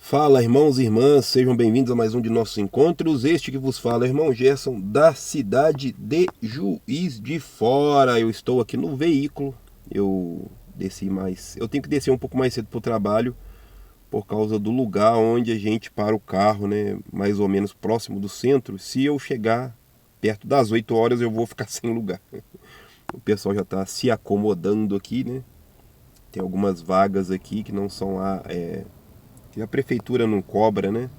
Fala, irmãos e irmãs, sejam bem-vindos a mais um de nossos encontros. Este que vos fala é o irmão Gerson, da cidade de Juiz de Fora. Eu estou aqui no veículo, eu tenho que descer um pouco mais cedo para o trabalho, por causa do lugar onde a gente para o carro, né? Mais ou menos próximo do centro. Se eu chegar perto das 8 horas, eu vou ficar sem lugar. O pessoal já está se acomodando aqui, né? Tem algumas vagas aqui que não são que a prefeitura não cobra, né?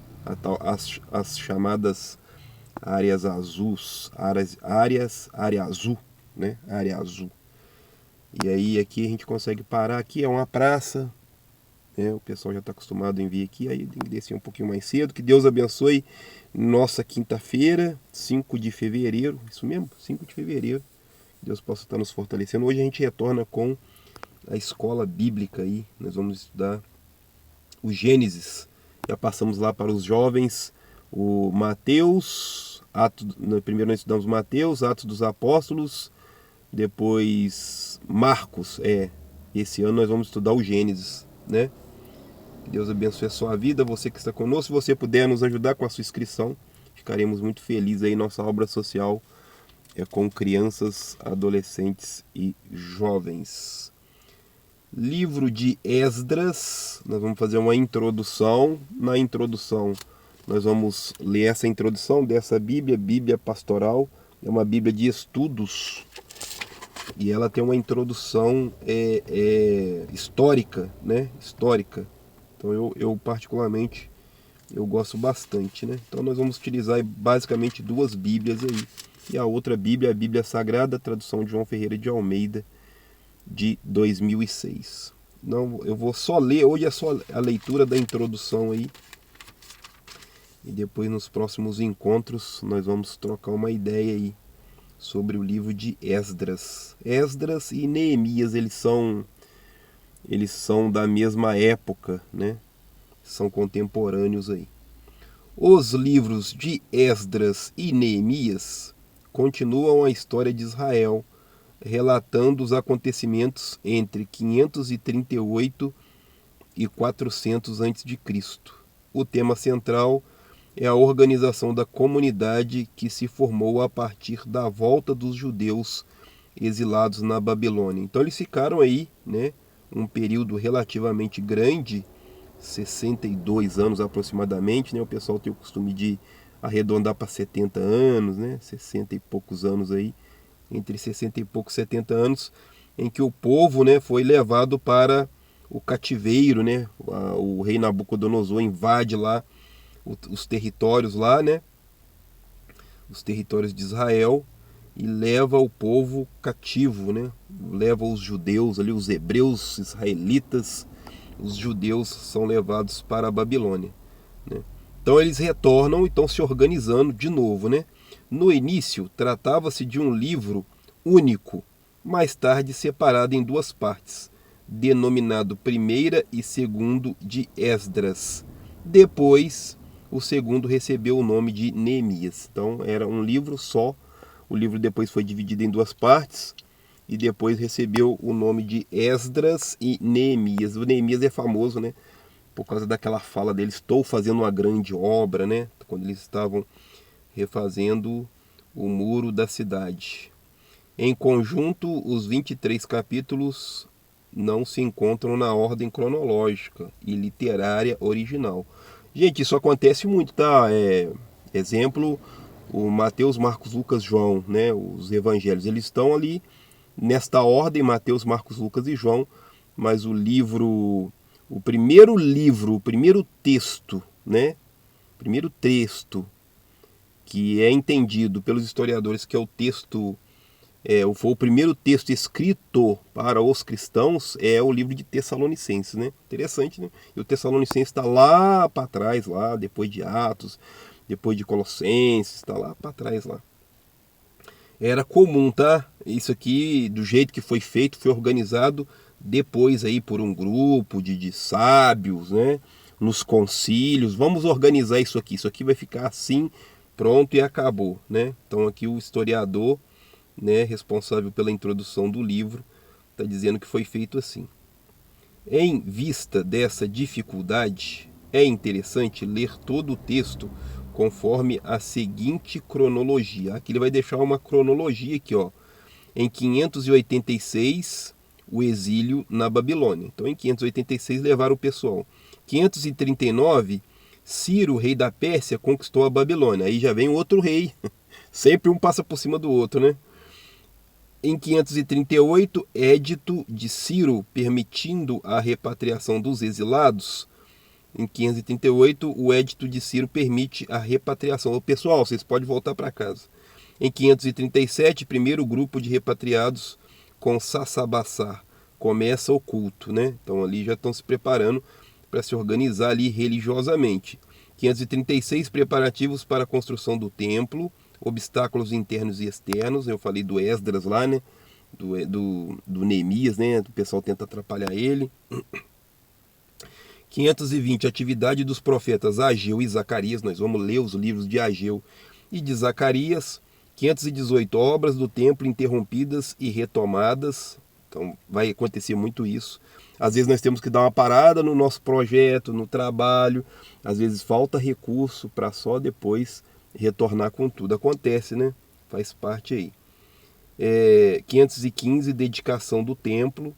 As chamadas áreas azuis, área azul, né? Área azul. E aí aqui a gente consegue parar, aqui é uma praça, né? O pessoal já está acostumado em vir aqui, aí tem que descer um pouquinho mais cedo. Que Deus abençoe nossa quinta-feira, 5 de fevereiro, isso mesmo, 5 de fevereiro. Deus possa estar nos fortalecendo. Hoje a gente retorna com a escola bíblica aí, nós vamos estudar o Gênesis. Já passamos lá para os jovens o Mateus, primeiro nós estudamos Mateus, Atos dos Apóstolos, depois Marcos. Esse ano nós vamos estudar o Gênesis, né? Que Deus abençoe a sua vida, você que está conosco. Se você puder nos ajudar com a sua inscrição, ficaremos muito felizes aí. Nossa obra social é com crianças, adolescentes e jovens. Livro de Esdras, nós vamos fazer uma introdução. Na introdução, nós vamos ler essa introdução dessa Bíblia, Bíblia Pastoral. É uma Bíblia de estudos e ela tem uma introdução histórica, né? Histórica. Então eu particularmente eu gosto bastante, né? Então nós vamos utilizar basicamente duas Bíblias aí. E a outra Bíblia é a Bíblia Sagrada, tradução de João Ferreira de Almeida, de 2006. Não, eu vou só ler, hoje é só a leitura da introdução aí. E depois nos próximos encontros nós vamos trocar uma ideia aí sobre o livro de Esdras. Esdras e Neemias, eles são da mesma época, né? São contemporâneos aí. Os livros de Esdras e Neemias continuam a história de Israel, relatando os acontecimentos entre 538 e 400 a.C. O tema central é a organização da comunidade que se formou a partir da volta dos judeus exilados na Babilônia. Então eles ficaram aí, né, um período relativamente grande, 62 anos aproximadamente, né? O pessoal tem o costume de arredondar para 70 anos, né? 60 e poucos anos aí, entre 60 e poucos 70 anos, em que o povo, né, foi levado para o cativeiro, né? O rei Nabucodonosor invade lá os territórios lá, né? Os territórios de Israel, e leva o povo cativo, né? Leva os judeus ali, os hebreus, israelitas, os judeus são levados para a Babilônia, né? Então eles retornam e estão se organizando de novo, né? No início tratava-se de um livro único, mais tarde separado em duas partes, denominado Primeira e Segundo de Esdras. Depois, o segundo recebeu o nome de Neemias. Então era um livro só. O livro depois foi dividido em duas partes e depois recebeu o nome de Esdras e Neemias. O Neemias é famoso, né, por causa daquela fala dele: estou fazendo uma grande obra, né? Quando eles estavam refazendo o muro da cidade. Em conjunto, os 23 capítulos não se encontram na ordem cronológica e literária original. Gente, isso acontece muito, tá? Exemplo, o Mateus, Marcos, Lucas, João, né? Os evangelhos, eles estão ali nesta ordem: Mateus, Marcos, Lucas e João. Mas o primeiro livro, o primeiro texto, né? Primeiro texto que é entendido pelos historiadores que é o texto, foi o primeiro texto escrito para os cristãos, é o livro de Tessalonicenses, né? Interessante, né? E o Tessalonicenses está lá para trás, lá depois de Atos, depois de Colossenses, está lá para trás lá. Era comum, tá? Isso aqui, do jeito que foi feito, foi organizado depois aí por um grupo de sábios, né? Nos concílios. Vamos organizar isso aqui vai ficar assim, pronto e acabou, né? Então aqui o historiador, né, responsável pela introdução do livro, está dizendo que foi feito assim. Em vista dessa dificuldade, É interessante ler todo o texto conforme a seguinte cronologia. Aqui ele vai deixar uma cronologia aqui, ó. Em 586, o exílio na Babilônia. Então, em 586 levaram o pessoal. 539, Ciro, rei da Pérsia, conquistou a Babilônia. Aí já vem outro rei. Sempre um passa por cima do outro, né? Em 538, Édito de Ciro permitindo a repatriação dos exilados. Em 538, o Édito de Ciro permite a repatriação. Ô, pessoal, vocês podem voltar para casa. Em 537, primeiro grupo de repatriados com Sassabassar. Começa o culto, né? Então ali já estão se preparando para se organizar ali religiosamente. 536, preparativos para a construção do templo, obstáculos internos e externos. Eu falei do Esdras lá, né? Do Neemias, né? O pessoal tenta atrapalhar ele. 520, atividade dos profetas Ageu e Zacarias. Nós vamos ler os livros de Ageu e de Zacarias. 518, obras do templo interrompidas e retomadas. Então vai acontecer muito isso. Às vezes nós temos que dar uma parada no nosso projeto, no trabalho. Às vezes falta recurso para só depois retornar com tudo. Acontece, né? Faz parte aí. 515, dedicação do templo.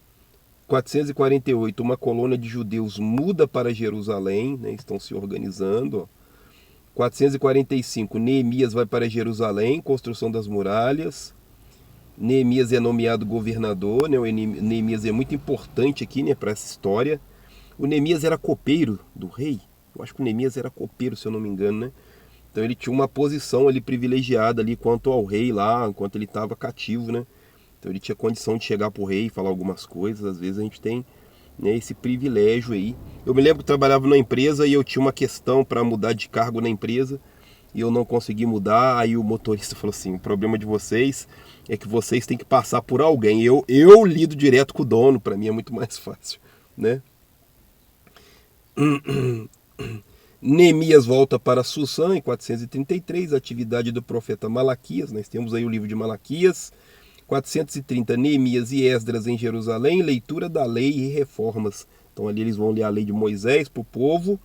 448, uma colônia de judeus muda para Jerusalém, né? Estão se organizando. Ó. 445, Neemias vai para Jerusalém, construção das muralhas. Neemias é nomeado governador, né? O Neemias é muito importante aqui, né, para essa história. O Neemias era copeiro do rei. Eu acho que o Neemias era copeiro, se eu não me engano, né? Então ele tinha uma posição ali privilegiada ali quanto ao rei lá, enquanto ele estava cativo, né? Então ele tinha condição de chegar para o rei e falar algumas coisas. Às vezes a gente tem, né, esse privilégio aí. Eu me lembro que eu trabalhava numa empresa e eu tinha uma questão para mudar de cargo na empresa e eu não consegui mudar. Aí o motorista falou assim: o problema de vocês é que vocês têm que passar por alguém. Eu lido direto com o dono, para mim é muito mais fácil, né? Neemias volta para Susã em 433, atividade do profeta Malaquias. Nós temos aí o livro de Malaquias. 430, Neemias e Esdras em Jerusalém, leitura da lei e reformas. Então ali eles vão ler a lei de Moisés para o povo.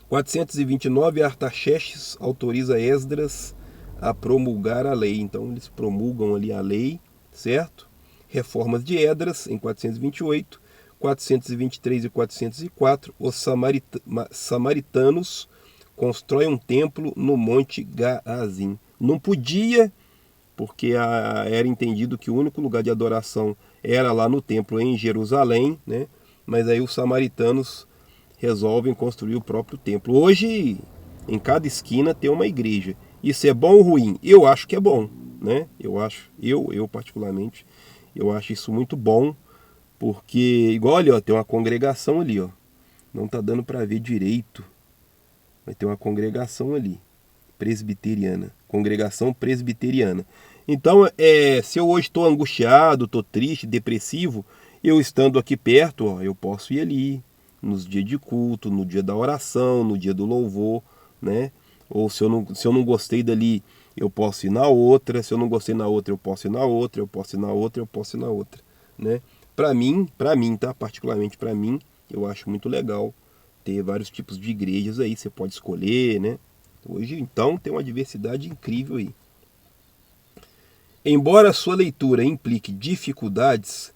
429, Artaxerxes autoriza Esdras a promulgar a lei. Então eles promulgam ali a lei, certo? Reformas de Esdras em 428. 423 e 404, os samaritanos constroem um templo no Monte Gaazim. Não podia, porque era entendido que o único lugar de adoração era lá no templo em Jerusalém, né? Mas aí os samaritanos resolvem construir o próprio templo. Hoje, em cada esquina tem uma igreja. Isso é bom ou ruim? Eu acho que é bom, né? Eu particularmente, eu acho isso muito bom, porque, igual ali, ó, tem uma congregação ali, ó. Não tá dando para ver direito, mas tem uma congregação ali, presbiteriana, congregação presbiteriana. Então, se eu hoje estou angustiado, estou triste, depressivo, eu estando aqui perto, ó, eu posso ir ali, nos dias de culto, no dia da oração, no dia do louvor, né? Ou se eu não gostei dali, eu posso ir na outra. Se eu não gostei na outra, eu posso ir na outra, eu posso ir na outra, eu posso ir na outra, né? Para mim, tá? Particularmente para mim, eu acho muito legal ter vários tipos de igrejas aí, você pode escolher, né? Hoje, então, tem uma diversidade incrível aí. Embora a sua leitura implique dificuldades,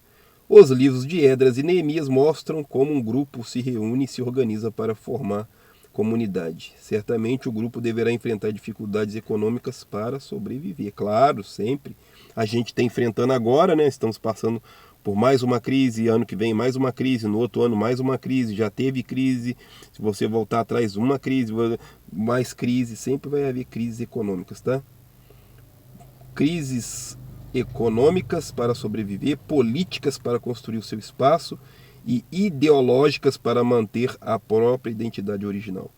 os livros de Esdras e Neemias mostram como um grupo se reúne e se organiza para formar comunidade. Certamente o grupo deverá enfrentar dificuldades econômicas para sobreviver. Claro, sempre. A gente está enfrentando agora, né? Estamos passando por mais uma crise, ano que vem mais uma crise, no outro ano mais uma crise, já teve crise, se você voltar atrás uma crise, mais crise, sempre vai haver crises econômicas, tá? Crises econômicas para sobreviver, políticas para construir o seu espaço e ideológicas para manter a própria identidade original.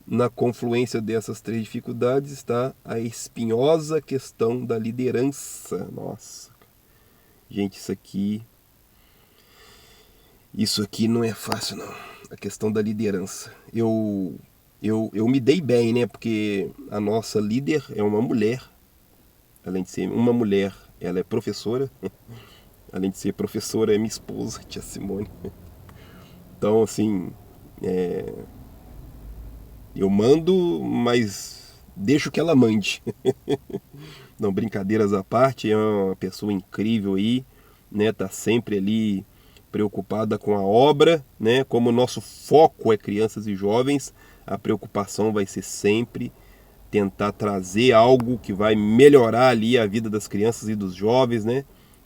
Na confluência dessas três dificuldades está a espinhosa questão da liderança. Nossa, gente, isso aqui não é fácil, não. A questão da liderança. Eu me dei bem, né? Porque a nossa líder é uma mulher. Além de ser uma mulher, ela é professora. Além de ser professora, é minha esposa, tia Simone. Então, assim, Eu mando, mas deixo que ela mande. Não, brincadeiras à parte, é uma pessoa incrível aí, né? Tá sempre ali preocupada com a obra, né? Como o nosso foco é crianças e jovens, a preocupação vai ser sempre tentar trazer algo que vai melhorar ali a vida das crianças e dos jovens, né?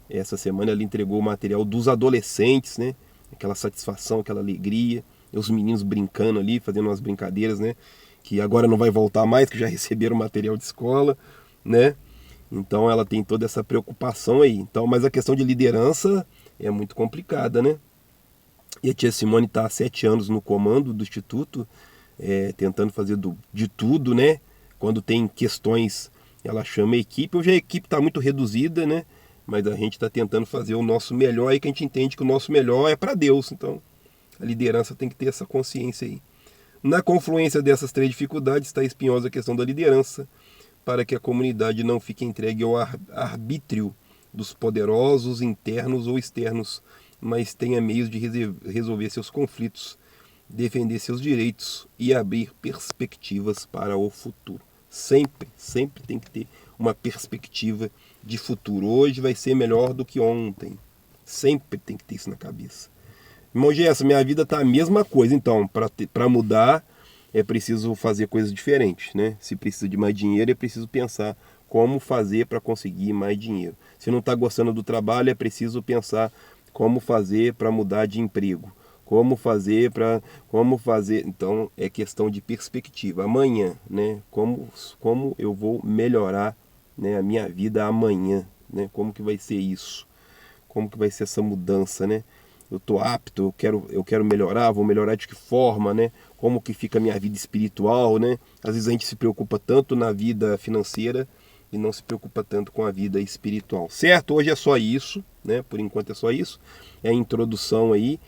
Essa semana ela entregou o material dos adolescentes, né? Aquela satisfação, aquela alegria, os meninos brincando ali, fazendo umas brincadeiras, né? Que agora não vai voltar mais, que já receberam material de escola, né? Então ela tem toda essa preocupação aí. Então, mas a questão de liderança é muito complicada, né? E a tia Simone está há 7 anos no comando do Instituto, tentando fazer de tudo, né? Quando tem questões, ela chama a equipe. Hoje a equipe está muito reduzida, né? Mas a gente está tentando fazer o nosso melhor e que a gente entende que o nosso melhor é para Deus. Então a liderança tem que ter essa consciência aí. Na confluência dessas 3 dificuldades está a espinhosa questão da liderança, para que a comunidade não fique entregue ao arbítrio dos poderosos internos ou externos, mas tenha meios de resolver seus conflitos, defender seus direitos e abrir perspectivas para o futuro. Sempre, sempre tem que ter uma perspectiva de futuro. Hoje vai ser melhor do que ontem. Sempre tem que ter isso na cabeça. Irmão Gerson, minha vida tá a mesma coisa, então, para mudar é preciso fazer coisas diferentes, né? Se precisa de mais dinheiro, é preciso pensar como fazer para conseguir mais dinheiro. Se não está gostando do trabalho, é preciso pensar como fazer para mudar de emprego. Como fazer. Então é questão de perspectiva. Amanhã, né? Como eu vou melhorar, né, a minha vida amanhã, né? Como que vai ser isso? Como que vai ser essa mudança, né? Eu estou apto, eu quero melhorar, vou melhorar de que forma, né? Como que fica a minha vida espiritual, né? Às vezes a gente se preocupa tanto na vida financeira e não se preocupa tanto com a vida espiritual. Certo? Hoje é só isso, né? Por enquanto é só isso. É a introdução aí.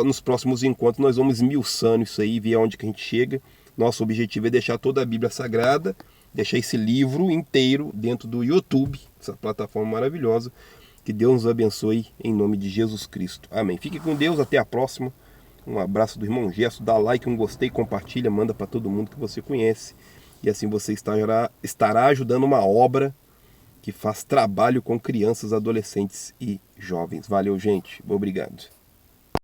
Nos próximos encontros nós vamos esmiuçando isso aí, ver aonde que a gente chega. Nosso objetivo é deixar toda a Bíblia Sagrada, deixar esse livro inteiro dentro do YouTube, essa plataforma maravilhosa. Que Deus nos abençoe em nome de Jesus Cristo. Amém. Fique com Deus, até a próxima. Um abraço do irmão Gerson, dá like, um gostei, compartilha, manda para todo mundo que você conhece. E assim você estará ajudando uma obra que faz trabalho com crianças, adolescentes e jovens. Valeu, gente. Obrigado.